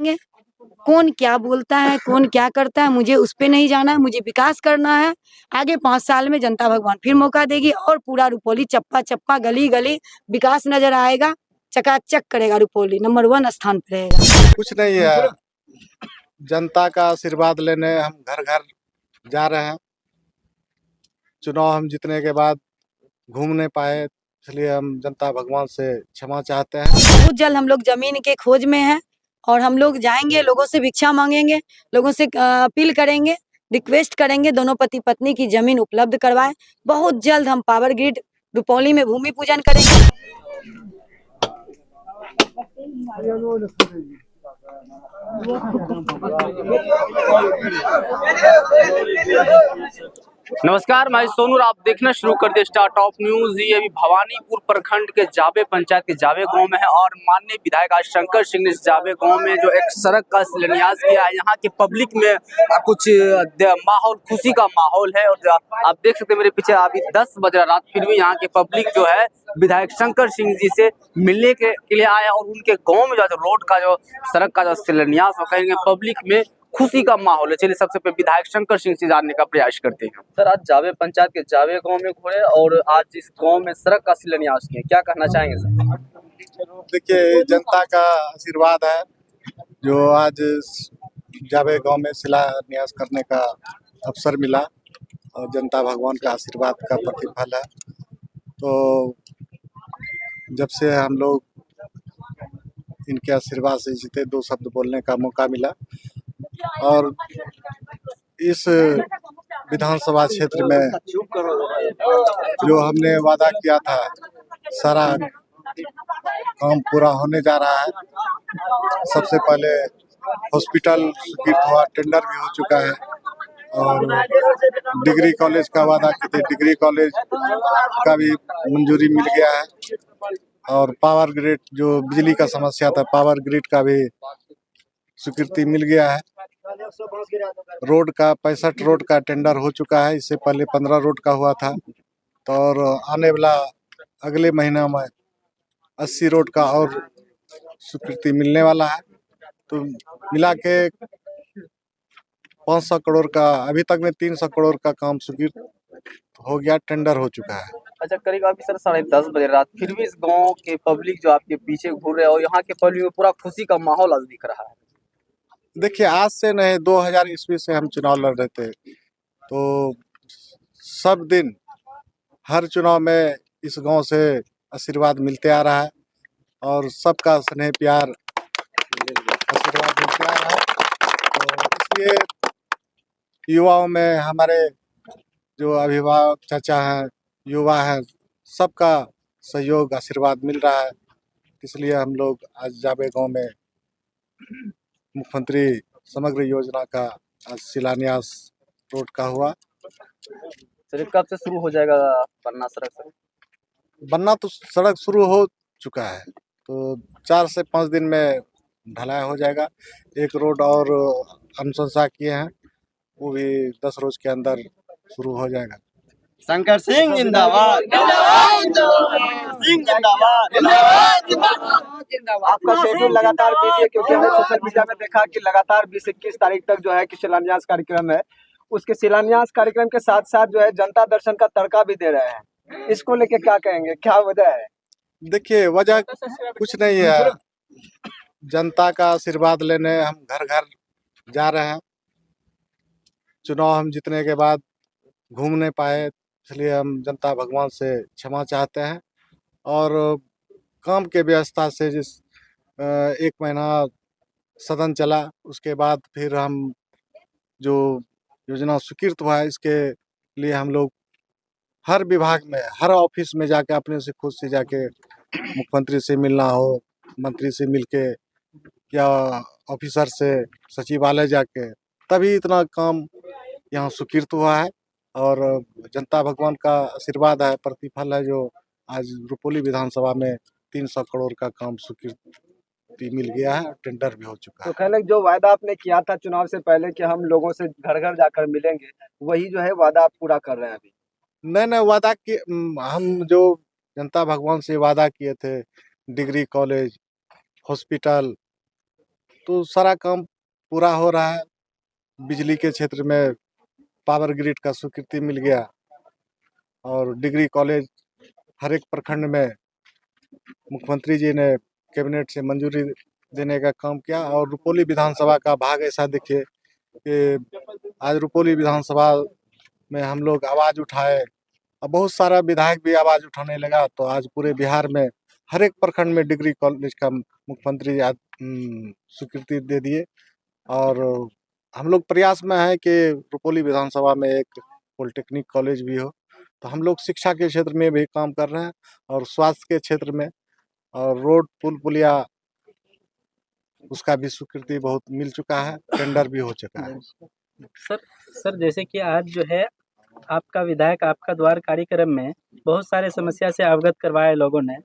गे। कौन क्या बोलता है, कौन क्या करता है, मुझे उस पे नहीं जाना है, मुझे विकास करना है। आगे 5 साल में जनता भगवान फिर मौका देगी और पूरा रुपौली चप्पा-चप्पा, गली-गली विकास नज़र आएगा, चकाचक करेगा रुपौली, नंबर 1 स्थान पे रहेगा। कुछ नहीं है, जनता का आशीर्वाद लेने हम घर-घर जा रहे हैं। चुनाव हम जीतने के बाद घूम नहीं पाए, इसलिए हम जनता भगवान से क्षमा चाहते हैं। बहुत जल्द हम लोग ज़मीन के खोज में हैं और हम लोग जाएँगे, लोगों से भिक्षा माँगेंगे, लोगों से अपील करेंगे, रिक्वेस्ट करेंगे दोनों पति-पत्नी की ज़मीन उपलब्ध करवाएँ। बहुत जल्द हम पावर ग्रिड रुपौली में भूमि पूजन करेंगे। नमस्कार, मैं सोनू और आप देखना शुरू कर दिए स्टार टॉप न्यूज। ये अभी भवानीपुर प्रखंड के जाबे पंचायत के जाबे गांव में है और माननीय विधायक आज शंकर सिंह ने जाबे गांव में जो एक सड़क का शिलान्यास किया है। यहाँ के पब्लिक में कुछ माहौल, खुशी का माहौल है और आप देख सकते हैं मेरे पीछे अभी 10 बज रहा रात, फिर भी यहाँ के पब्लिक जो है विधायक शंकर सिंह जी से मिलने के लिए आए और उनके गाँव में जो रोड का जो सड़क का जो शिलान्यास हो, कहेंगे पब्लिक में खुशी का माहौल है। चलिए सबसे पहले विधायक शंकर सिंह से जानने का प्रयास करते हैं। सर, आज जावे पंचायत के जावे गांव में घूरे और आज इस गांव में सड़क का शिलान्यास किया, क्या कहना चाहेंगे सर? देखिए, जनता का आशीर्वाद है जो आज जावे गांव में शिलान्यास करने का अवसर मिला और जनता भगवान का आशीर्वाद का प्रतिफल है। तो जब से हम लोग इनके आशीर्वाद से जीते, 2 शब्द बोलने का मौका मिला और इस विधानसभा क्षेत्र में जो हमने वादा किया था सारा काम पूरा होने जा रहा है। सबसे पहले हॉस्पिटल स्वीकृत हुआ, टेंडर भी हो चुका है और डिग्री कॉलेज का वादा किए थे, डिग्री कॉलेज का भी मंजूरी मिल गया है और पावर ग्रिड जो बिजली का समस्या था, पावर ग्रिड का भी स्वीकृति मिल गया है। रोड का 65 रोड का टेंडर हो चुका है, इससे पहले 15 रोड का हुआ था। तो और आने वाला अगले महीना में 80 रोड का और स्वीकृति मिलने वाला है। तो मिला के 500 करोड़ का, अभी तक में 300 करोड़ का काम स्वीकृत हो गया, टेंडर हो चुका है। अच्छा, करीब अभी सर 10:30 बजे रात, फिर भी इस गांव के पब्लिक जो आपके पीछे घूर रहे हैं और यहाँ के पब्लिक में पूरा खुशी का माहौल आज दिख रहा है। देखिए, आज से नहीं, 2000 ईस्वी से हम चुनाव लड़ रहे थे, तो सब दिन हर चुनाव में इस गांव से आशीर्वाद मिलते आ रहा है और सबका स्नेह प्यार आशीर्वाद मिलते आ रहा है। तो इसलिए युवाओं में हमारे जो अभिभावक चाचा हैं, युवा हैं, सबका सहयोग आशीर्वाद मिल रहा है। इसलिए हम लोग आज जाबे गांव में मुख्यमंत्री समग्र योजना का आज शिलान्यास रोड का हुआ। सर, कब से शुरू हो जाएगा बनना सड़क? सर, बनना तो सड़क शुरू हो चुका है, तो 4 से 5 दिन में ढलाई हो जाएगा। एक रोड और अनुशंसा किए हैं, वो भी 10 रोज के अंदर शुरू हो जाएगा। शंकर सिंह जिंदाबाद, सिंह जिंदाबाद, आपका शेड्यूल लगातार बिजी है क्योंकि हमने सोशल मीडिया में देखा कि लगातार 20-21 तारीख तक जो है कि शिलान्यास कार्यक्रम है। उसके शिलान्यास कार्यक्रम के साथ साथ जो है जनता दर्शन का तड़का भी दे रहे हैं, इसको लेके क्या कहेंगे, क्या वजह है? देखिए, वजह कुछ नहीं है, जनता का आशीर्वाद लेने हम घर घर जा रहे हैं। चुनाव हम जीतने के बाद घूम नहीं पाए, इसलिए हम जनता भगवान से क्षमा चाहते हैं और काम के व्यवस्था से जिस 1 महीना सदन चला, उसके बाद फिर हम जो योजना स्वीकृत हुआ है, इसके लिए हम लोग हर विभाग में, हर ऑफिस में जाके अपने से खुद से जाके मुख्यमंत्री से मिलना हो, मंत्री से मिलके या ऑफिसर से सचिवालय जाके, तभी इतना काम यहाँ स्वीकृत हुआ है और जनता भगवान का आशीर्वाद है, प्रतिफल है जो आज रुपौली विधानसभा में 300 करोड़ का काम स्वीकृति मिल गया है, टेंडर भी हो चुका है। तो कहने जो वादा आपने किया था चुनाव से पहले कि हम लोगों से घर घर जाकर मिलेंगे, वही जो है वादा आप पूरा कर रहे हैं अभी? नहीं, वादा कि हम जो जनता भगवान से वादा किए थे, डिग्री कॉलेज, हॉस्पिटल, तो सारा काम पूरा हो रहा है। बिजली के क्षेत्र में पावर ग्रिड का स्वीकृति मिल गया और डिग्री कॉलेज हर एक प्रखंड में मुख्यमंत्री जी ने कैबिनेट से मंजूरी देने का काम किया। और रुपौली विधानसभा का भाग ऐसा देखिए कि आज रुपौली विधानसभा में हम लोग आवाज़ उठाए और बहुत सारा विधायक भी आवाज़ उठाने लगा। तो आज पूरे बिहार में हर एक प्रखंड में डिग्री कॉलेज का मुख्यमंत्री आज स्वीकृति दे दिए। और हम लोग प्रयास में है कि रुपौली विधानसभा में एक पॉलिटेक्निक कॉलेज भी हो। तो हम लोग शिक्षा के क्षेत्र में भी काम कर रहे हैं और स्वास्थ्य के क्षेत्र में और रोड पुल पुलिया उसका भी स्वीकृति बहुत मिल चुका है, टेंडर भी हो चुका है। सर जैसे कि आज जो है आपका विधायक आपका द्वार कार्यक्रम में बहुत सारे समस्या से अवगत करवाए लोगों ने,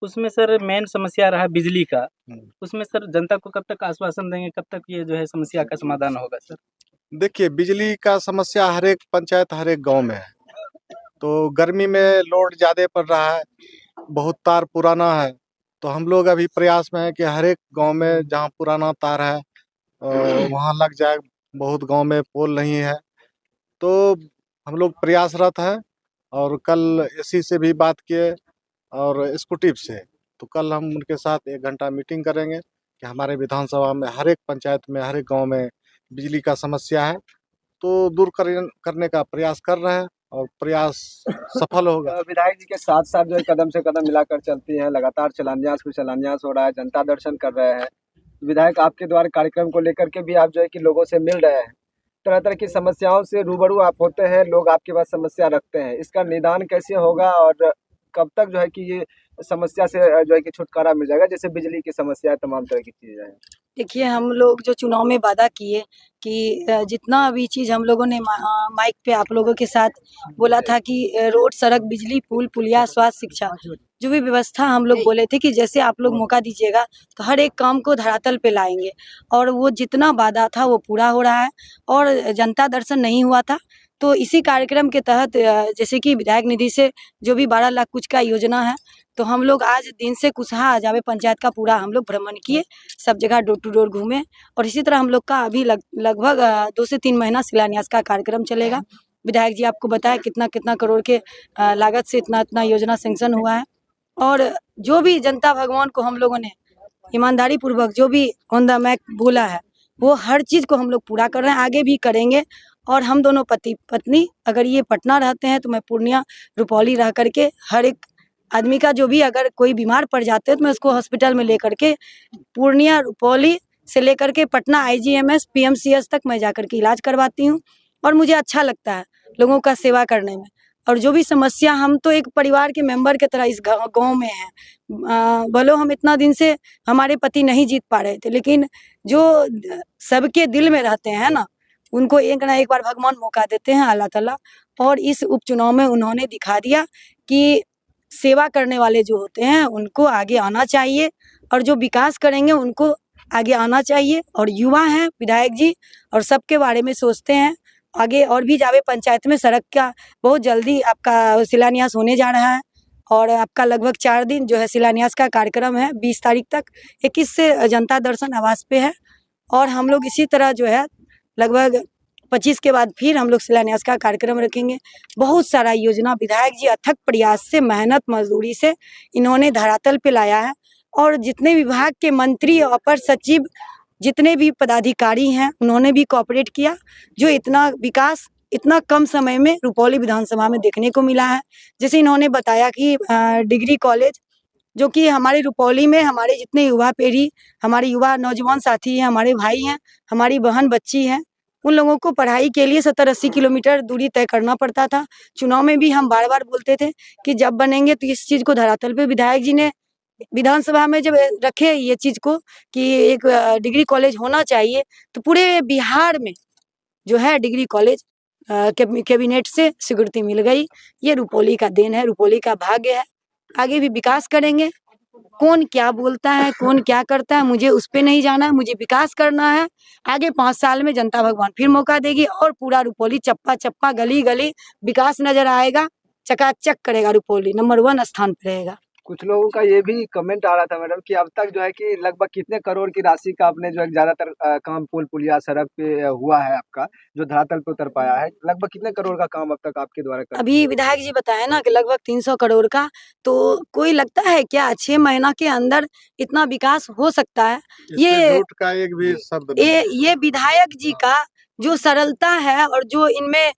उसमें सर मेन समस्या रहा बिजली का। उसमें सर जनता को कब तक आश्वासन देंगे, कब तक ये जो है समस्या का समाधान होगा सर? देखिए, बिजली का समस्या हर एक पंचायत हर एक गांव में है। तो गर्मी में लोड ज़्यादा पड़ रहा है, बहुत तार पुराना है। तो हम लोग अभी प्रयास में है कि हर एक गांव में जहां पुराना तार है वहां लग जाए। बहुत गांव में पोल नहीं है, तो हम लोग प्रयासरत हैं। और कल एसी से भी बात किए और एक्जीक्यूटिव से, तो कल हम उनके साथ 1 घंटा मीटिंग करेंगे कि हमारे विधानसभा में हर एक पंचायत में हर एक गांव में बिजली का समस्या है, तो दूर करने का प्रयास कर रहे हैं और प्रयास सफल होगा। विधायक जी के साथ साथ जो है कदम से कदम मिलाकर चलती हैं, लगातार शिलान्यास पे शिलान्यास हो रहा है, जनता दर्शन कर रहे हैं। विधायक आपके द्वारा कार्यक्रम को लेकर के भी आप जो है कि लोगों से मिल रहे हैं, तरह तरह की समस्याओं से रूबरू आप होते हैं, लोग आपके पास समस्या रखते हैं, इसका निदान कैसे होगा और कब तक जो है कि ये समस्या से जो है कि छुटकारा मिल जाएगा, जैसे बिजली की समस्या है, तमाम तरह की चीजें हैं? देखिए, हम लोग जो चुनाव में वादा किए कि जितना भी चीज़ हम लोगों ने माइक पे आप लोगों के साथ बोला था कि रोड, सड़क, बिजली, पुल पुलिया, स्वास्थ्य, शिक्षा, जो भी व्यवस्था हम लोग बोले थे कि जैसे आप लोग मौका दीजिएगा तो हर एक काम को धरातल पे लाएंगे। और वो जितना वादा था वो पूरा हो रहा है। और जनता दर्शन नहीं हुआ था, तो इसी कार्यक्रम के तहत जैसे कि विधायक निधि से जो भी 12 लाख कुछ का योजना है, तो हम लोग आज दिन से कुशहा जावे पंचायत का पूरा हम लोग भ्रमण किए, सब जगह डोर टू डोर घूमे। और इसी तरह हम लोग का अभी लगभग 2 से 3 महीना शिलान्यास का कार्यक्रम चलेगा। विधायक जी आपको बताया कितना कितना करोड़ के लागत से इतना इतना योजना सेंक्शन हुआ है। और जो भी जनता भगवान को हम लोगों ने ईमानदारी पूर्वक जो भी ऑन द मैक बोला है, वो हर चीज़ को हम लोग पूरा कर रहे हैं, आगे भी करेंगे। और हम दोनों पति पत्नी अगर ये पटना रहते हैं तो मैं पूर्णिया रुपौली रह करके हर एक आदमी का जो भी अगर कोई बीमार पड़ जाते हैं तो मैं उसको हॉस्पिटल में लेकर के पूर्णिया रुपौली से लेकर के पटना IGMS PMCS तक मैं जाकर के इलाज करवाती हूँ। और मुझे अच्छा लगता है लोगों का सेवा करने में। और जो भी समस्या, हम तो एक परिवार के मेंबर की तरह इस गांव में हैं। भले हम इतना दिन से हमारे पति नहीं जीत पा रहे थे, लेकिन जो सबके दिल में रहते हैं ना, उनको एक ना एक बार भगवान मौका देते हैं, अल्लाह ताला। और इस उपचुनाव में उन्होंने दिखा दिया कि सेवा करने वाले जो होते हैं उनको आगे आना चाहिए और जो विकास करेंगे उनको आगे आना चाहिए। और युवा हैं विधायक जी और सबके बारे में सोचते हैं आगे। और भी जावे पंचायत में सड़क का बहुत जल्दी आपका शिलान्यास होने जा रहा है। और आपका लगभग 4 दिन जो है शिलान्यास का कार्यक्रम है 20 तारीख तक। 21 से जनता दर्शन आवास पे है। और हम लोग इसी तरह जो है लगभग 25 के बाद फिर हम लोग शिलान्यास का कार्यक्रम रखेंगे। बहुत सारा योजना विधायक जी अथक प्रयास से, मेहनत मजदूरी से इन्होंने धरातल पे लाया है। और जितने विभाग के मंत्री, अपर सचिव, जितने भी पदाधिकारी हैं उन्होंने भी कोऑपरेट किया। जो इतना विकास इतना कम समय में रुपौली विधानसभा में देखने को मिला है। जैसे इन्होंने बताया कि डिग्री कॉलेज, जो कि हमारे रुपौली में हमारे जितने युवा पीढ़ी, हमारे युवा नौजवान साथी हैं, हमारे भाई हैं, हमारी बहन बच्ची हैं, उन लोगों को पढ़ाई के लिए 70-80 किलोमीटर दूरी तय करना पड़ता था। चुनाव में भी हम बार बार बोलते थे कि जब बनेंगे तो इस चीज़ को धरातल पे विधायक जी ने विधानसभा में जब रखे ये चीज़ को कि एक डिग्री कॉलेज होना चाहिए, तो पूरे बिहार में जो है डिग्री कॉलेज कैबिनेट से स्वीकृति मिल गई। ये रुपौली का देन है, रुपौली का भाग्य है। आगे भी विकास करेंगे। कौन क्या बोलता है, कौन क्या करता है, मुझे उस पे नहीं जाना है, मुझे विकास करना है। आगे 5 साल में जनता भगवान फिर मौका देगी और पूरा रुपौली चप्पा चप्पा गली गली विकास नजर आएगा। चकाचक करेगा, रुपौली नंबर 1 स्थान पे रहेगा। कुछ लोगों का ये भी कमेंट आ रहा था मैडम कि अब तक जो है कि लगभग कितने करोड़ की राशि का आपने जो है ज्यादातर काम पुल पुलिया सड़क पे हुआ है आपका, जो धरातल पे उतर पाया है, लगभग कितने करोड़ का काम अब तक आपके द्वारा कर अभी विधायक जी बताए ना कि लगभग 300 करोड़ का, तो कोई लगता है क्या 6 महीना के अंदर इतना विकास हो सकता है? इससे ये झूठ का एक भी शब्द नहीं है। ये विधायक जी का जो सरलता है और जो इनमें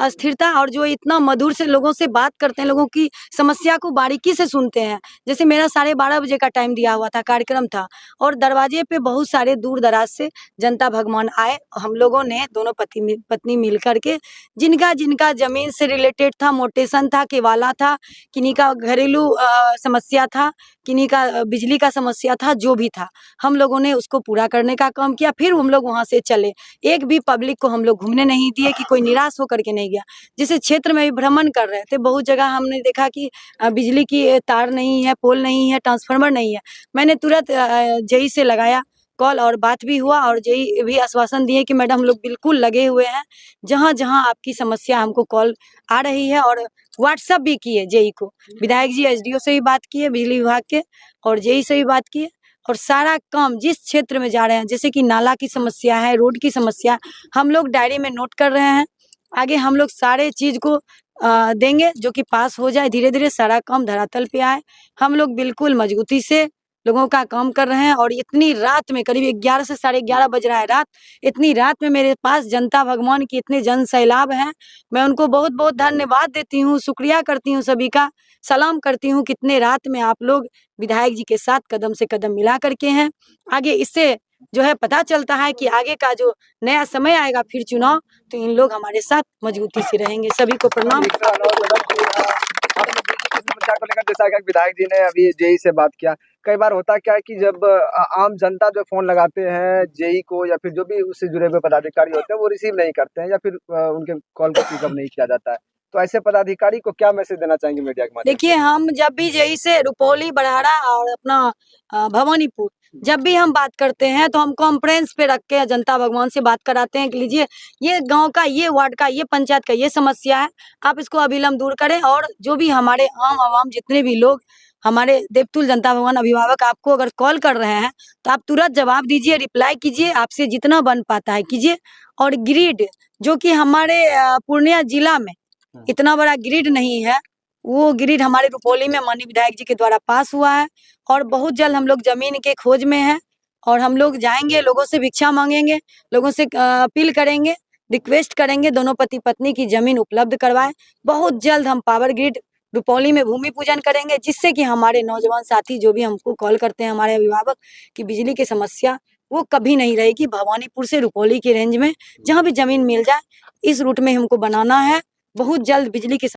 स्थिरता और जो इतना मधुर से लोगों से बात करते हैं, लोगों की समस्या को बारीकी से सुनते हैं। जैसे मेरा 12:30 बजे का टाइम दिया हुआ था, कार्यक्रम था, और दरवाजे पे बहुत सारे दूर दराज से जनता भगवान आए। हम लोगों ने दोनों पत्नी मिल करके जिनका जिनका जमीन से रिलेटेड था, मोटेशन था, केवाला था, किन्हीं का घरेलू समस्या था, किन्हीं का बिजली का समस्या था, जो भी था, हम लोगों ने उसको पूरा करने का काम किया। फिर हम लोग वहाँ से चले। एक भी पब्लिक को हम लोग घूमने नहीं दिए कि कोई निराश होकर के नहीं गया। जिस क्षेत्र में भी भ्रमण कर रहे थे, बहुत जगह हमने देखा कि बिजली की तार नहीं है, पोल नहीं है, ट्रांसफार्मर नहीं है। मैंने तुरंत जेई से लगाया कॉल और बात भी हुआ, और जेई भी आश्वासन दिए कि मैडम हम लोग बिल्कुल लगे हुए हैं, जहाँ जहाँ आपकी समस्या हमको कॉल आ रही है। और व्हाट्सएप भी किए जेई को, विधायक जी एसडीओ से भी बात किए, बिजली विभाग के, और जेई से भी बात किए। और सारा काम जिस क्षेत्र में जा रहे हैं, जैसे कि नाला की समस्या है, रोड की समस्या, हम लोग डायरी में नोट कर रहे हैं। आगे हम लोग सारे चीज को देंगे जो कि पास हो जाए, धीरे धीरे सारा काम धरातल पे आए। हम लोग बिल्कुल मजबूती से लोगों का काम कर रहे हैं। और इतनी रात में, करीब 11 से 11:30 बज रहा है रात, इतनी रात में मेरे पास जनता भगवान की इतने जन सैलाब हैं। मैं उनको बहुत बहुत धन्यवाद देती हूँ, शुक्रिया करती हूँ, सभी का सलाम करती हूँ। कितने रात में आप लोग विधायक जी के साथ कदम से कदम मिला करके हैं। आगे इससे जो है पता चलता है कि आगे का जो नया समय आएगा, फिर चुनाव, तो इन लोग हमारे साथ मजबूती से रहेंगे। सभी को प्रणाम। समस्या को लेकर जैसा कि विधायक जी ने अभी जेई से बात किया, कई बार होता क्या है कि जब आम जनता जो फोन लगाते हैं जेई को या फिर जो भी उससे जुड़े हुए पदाधिकारी होते हैं, वो रिसीव नहीं करते हैं या फिर उनके कॉल को पिकअप नहीं किया जाता है। तो ऐसे पदाधिकारी को क्या मैसेज देना चाहेंगे मीडिया के माध्यम से? देखिए, हम जब भी जेई से रुपौली, बड़ाड़ा और अपना भवानीपुर जब भी हम बात करते हैं, तो हम कॉन्फ्रेंस पे रख के जनता भगवान से बात कराते हैं कि लीजिए, ये गांव का, ये वार्ड का, ये पंचायत का ये समस्या है, आप इसको अविलंब दूर करें। और जो भी हमारे आम आवाम, जितने भी लोग, हमारे देवतुल जनता भगवान अभिभावक आपको अगर कॉल कर रहे हैं, तो आप तुरंत जवाब दीजिए, रिप्लाई कीजिए, आपसे जितना बन पाता है कीजिए। और ग्रिड, जो कि हमारे पूर्णिया जिला में इतना बड़ा ग्रिड नहीं है, वो ग्रिड हमारे रुपौली में माननीय विधायक जी के द्वारा पास हुआ है। और बहुत जल्द हम लोग जमीन के खोज में हैं, और हम लोग जाएंगे, लोगों से भिक्षा मांगेंगे, लोगों से अपील करेंगे, रिक्वेस्ट करेंगे, दोनों पति पत्नी की जमीन उपलब्ध करवाएं। बहुत जल्द हम पावर ग्रिड रुपौली में भूमि पूजन करेंगे, जिससे कि हमारे नौजवान साथी जो भी हमको कॉल करते हैं, हमारे अभिभावक, की बिजली की समस्या वो कभी नहीं रहेगी। भवानीपुर से रुपौली की रेंज में जहाँ भी जमीन मिल जाए, इस रूट में हमको बनाना है। बहुत जल्द बिजली की